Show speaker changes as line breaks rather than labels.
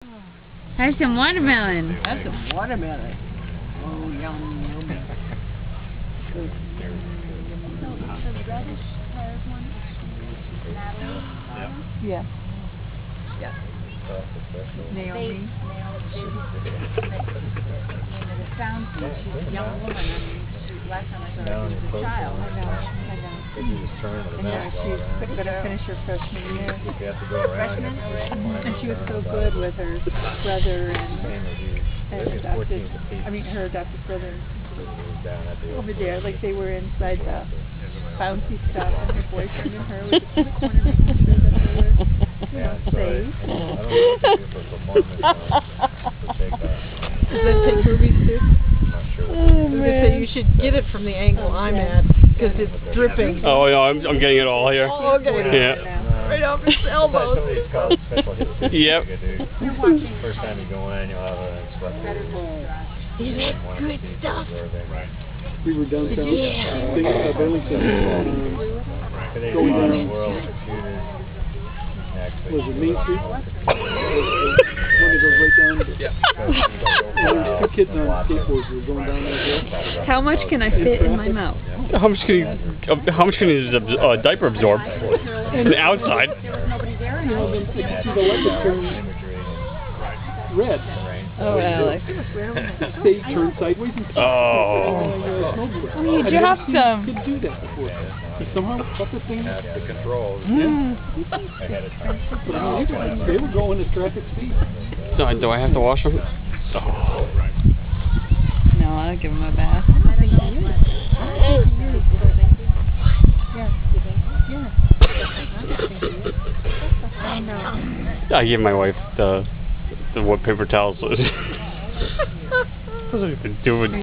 Have some watermelon.
Have some watermelon. Oh, yum, yum. Good.
The reddish haired one, Natalie.
Yeah. Yeah. Naomi.
It sounds like she's a young woman. I mean, last time I saw her, she was a child.
I know. And now she's going to finish her freshman year.
Freshman already?
And she was so good with her brother and adopted, her adopted brother over there. Like they were inside the bouncy stuff, and her boyfriend and her was in the corner making sure that they were, safe. Does that take movies too? I was going to say, you should get it from the angle I'm at, because it's dripping.
Oh, yeah, I'm getting it all here.
Oh, okay.
Yeah.
Right off his elbows.
Yep.
First time you go in, you'll have an instructor.
Is it good stuff?
We were downtown, Billington,
Going down the world of computers.
was it Main Street? One that goes right down.
Yeah.
And there's two kids on skateboards who were going down that hill.
How much can I fit in my mouth?
How much can his diaper absorb? From the outside.
You know, then you see the light turn red.
Oh, Alex.
They turn sideways and
You dropped some.
Could do that before. He somehow cut the thing.
The controls ahead of time.
But they were going at traffic speed.
Do I have to wash them? Oh.
No, I'll give him a bath. I give my wife the wet paper towels. What have you been doing?